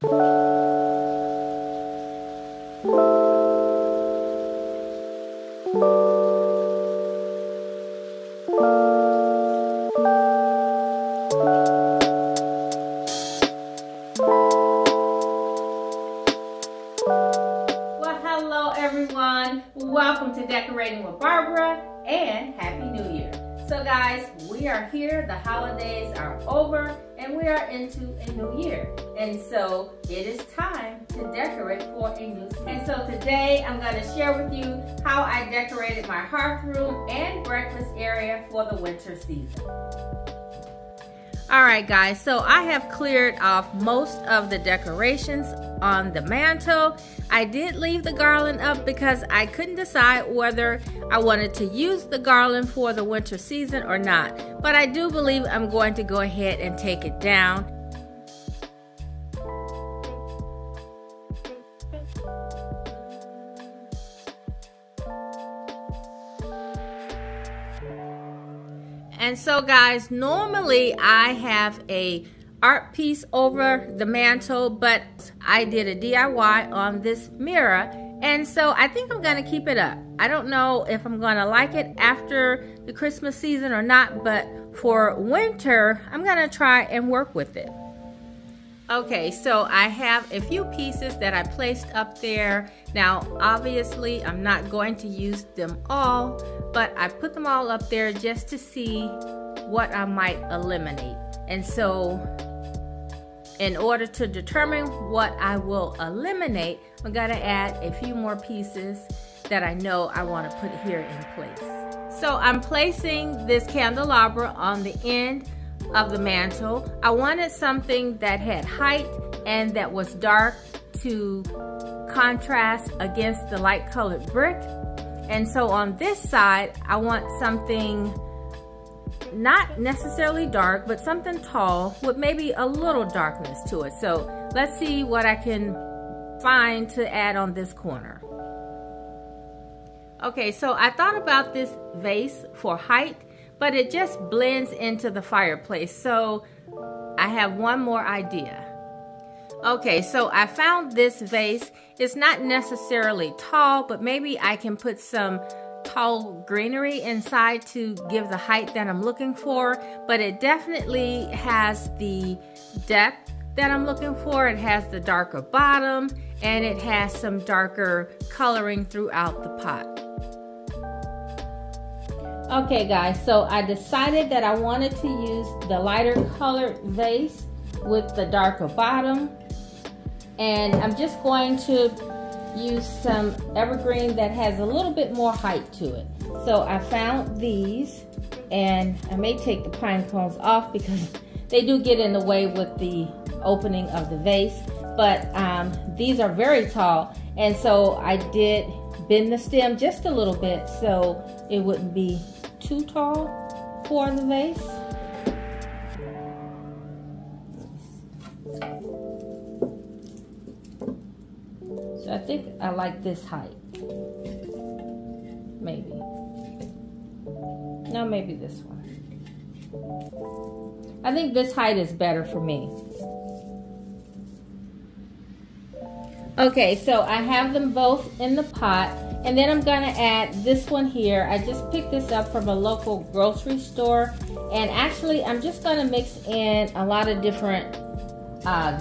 Welcome to Decorating with Barbara and Happy New Year. So guys, we are here, the holidays are over and we are into a new year. And so it is time to decorate for a new season. And so today I'm going to share with you how I decorated my hearth room and breakfast area for the winter season. Alright guys, so I have cleared off most of the decorations on the mantle. I did leave the garland up because I couldn't decide whether I wanted to use the garland for the winter season or not. But I do believe I'm going to go ahead and take it down. And so guys, normally I have a art piece over the mantle, but I did a DIY on this mirror, and so I think I'm gonna keep it up. I don't know if I'm gonna like it after the Christmas season or not, but for winter, I'm gonna try and work with it. Okay, so I have a few pieces that I placed up there. Now, obviously, I'm not going to use them all, but I put them all up there just to see what I might eliminate. And so, in order to determine what I will eliminate, I'm gonna add a few more pieces that I know I want to put here in place. So I'm placing this candelabra on the end of the mantle. I wanted something that had height and that was dark to contrast against the light colored brick. And so on this side, I want something not necessarily dark, but something tall with maybe a little darkness to it. So let's see what I can find to add on this corner. Okay, so I thought about this vase for height, but it just blends into the fireplace. So I have one more idea. Okay, so I found this vase. It's not necessarily tall, but maybe I can put some tall greenery inside to give the height that I'm looking for, but it definitely has the depth that I'm looking for. It has the darker bottom and it has some darker coloring throughout the pot. Okay guys, so I decided that I wanted to use the lighter colored vase with the darker bottom, and I'm just going to use some evergreen that has a little bit more height to it. So I found these, and I may take the pine cones off because they do get in the way with the opening of the vase, but these are very tall, and so I did bend the stem just a little bit so it wouldn't be too tall for the vase. So I think I like this height. Maybe. No, maybe this one. I think this height is better for me. Okay, so I have them both in the pot, and then I'm gonna add this one here. I just picked this up from a local grocery store, and actually I'm just gonna mix in a lot of different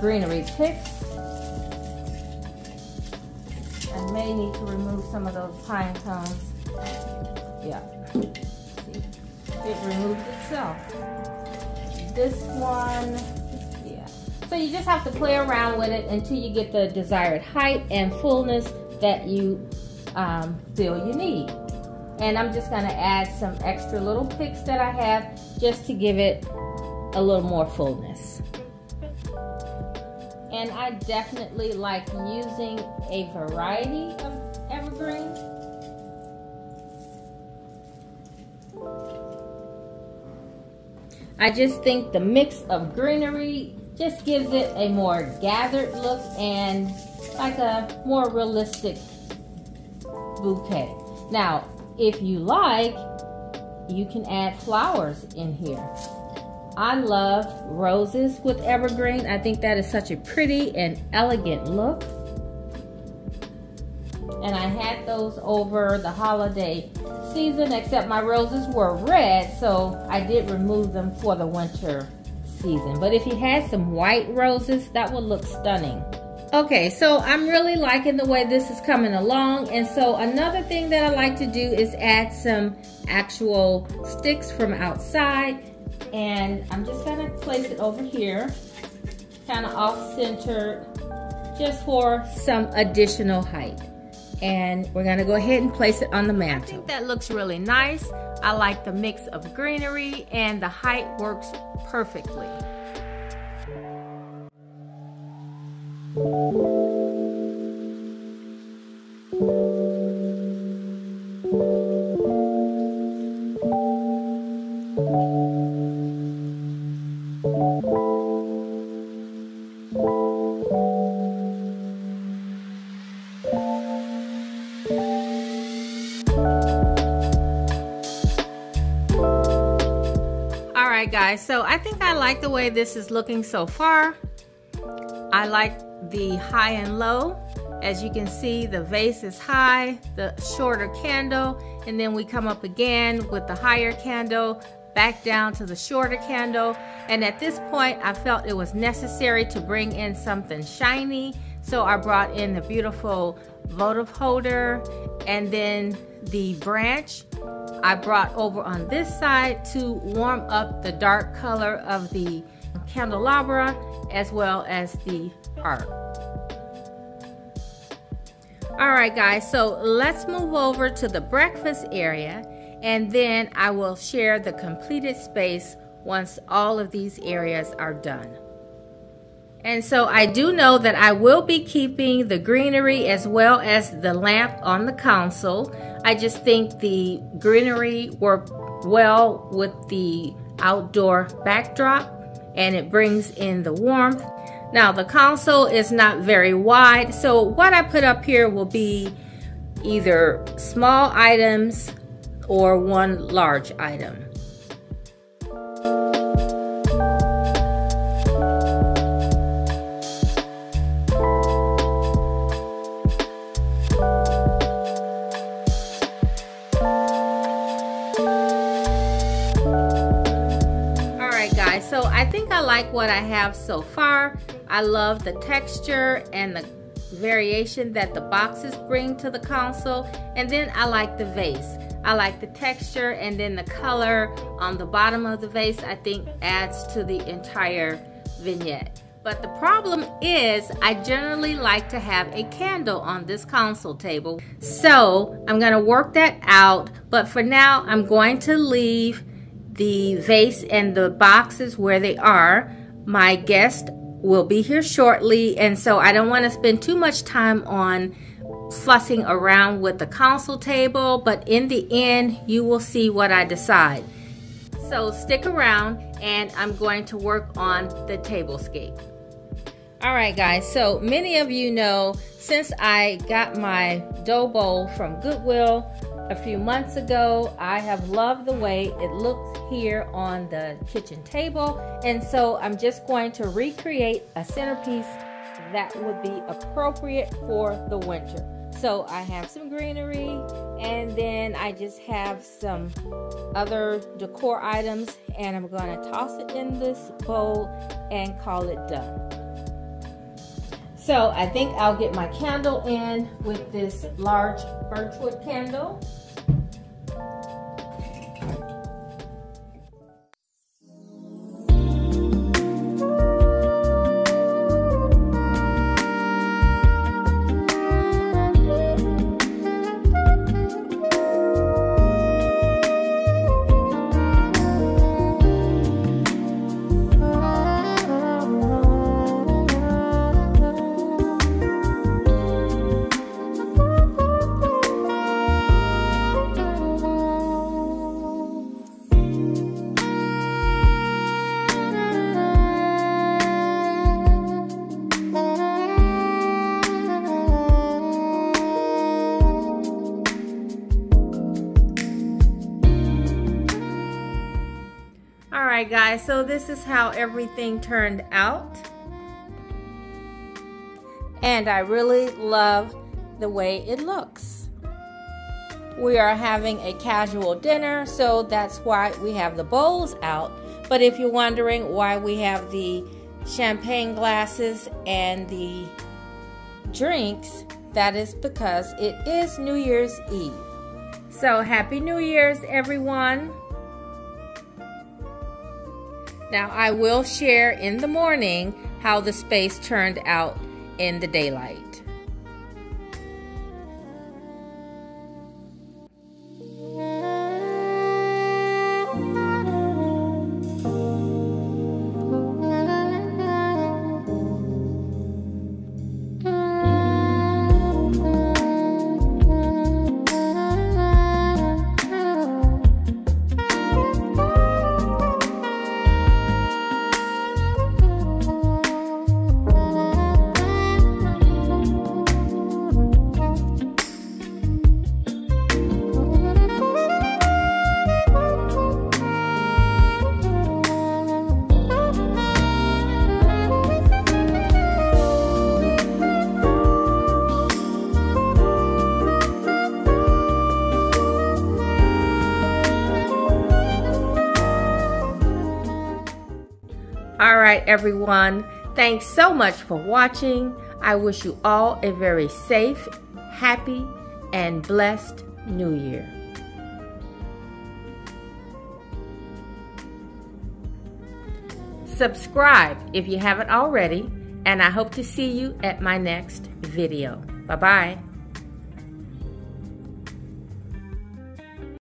greenery picks. I may need to remove some of those pine cones. Yeah, see, it removed itself. This one, yeah. So you just have to play around with it until you get the desired height and fullness that you feel you need. And I'm just gonna add some extra little picks that I have just to give it a little more fullness. And I definitely like using a variety of evergreen. I just think the mix of greenery just gives it a more gathered look and like a more realistic bouquet. Now, if you like, you can add flowers in here. I love roses with evergreen. I think that is such a pretty and elegant look. And I had those over the holiday season, except my roses were red, so I did remove them for the winter season. But if you had some white roses, that would look stunning. Okay, so I'm really liking the way this is coming along. And so another thing that I like to do is add some actual sticks from outside. And I'm just gonna place it over here, kind of off-centered, just for some additional height. And we're gonna go ahead and place it on the mantle. I think that looks really nice. I like the mix of greenery, and the height works perfectly. Alright guys, so I think I like the way this is looking so far. I like the high and low. As you can see, the vase is high, the shorter candle, and then we come up again with the higher candle, back down to the shorter candle. And at this point, I felt it was necessary to bring in something shiny. So I brought in the beautiful votive holder, and then the branch I brought over on this side to warm up the dark color of the candelabra as well as the art. Alright guys, so let's move over to the breakfast area, and then I will share the completed space once all of these areas are done. And so I do know that I will be keeping the greenery as well as the lamp on the console. I just think the greenery worked well with the outdoor backdrop, and it brings in the warmth. Now the console is not very wide, so what I put up here will be either small items or one large item. So I think I like what I have so far. I love the texture and the variation that the boxes bring to the console. And then I like the vase. I like the texture, and then the color on the bottom of the vase I think adds to the entire vignette. But the problem is I generally like to have a candle on this console table. So I'm going to work that out. But for now, I'm going to leave the vase and the boxes where they are. My guest will be here shortly, and so I don't want to spend too much time on fussing around with the console table, but in the end you will see what I decide. So stick around, and I'm going to work on the tablescape. Alright guys, so many of you know, since I got my dough bowl from Goodwill a few months ago, I have loved the way it looks here on the kitchen table, and so I'm just going to recreate a centerpiece that would be appropriate for the winter. So I have some greenery, and then I just have some other decor items, and I'm going to toss it in this bowl and call it done. So I think I'll get my candle in with this large birchwood candle. Alright guys, so this is how everything turned out. And I really love the way it looks. We are having a casual dinner, so that's why we have the bowls out. But if you're wondering why we have the champagne glasses and the drinks, that is because it is New Year's Eve. So Happy New Year's, everyone. Now I will share in the morning how the space turned out in the daylight. Alright everyone, thanks so much for watching. I wish you all a very safe, happy, and blessed New Year. Subscribe if you haven't already, and I hope to see you at my next video. Bye-bye.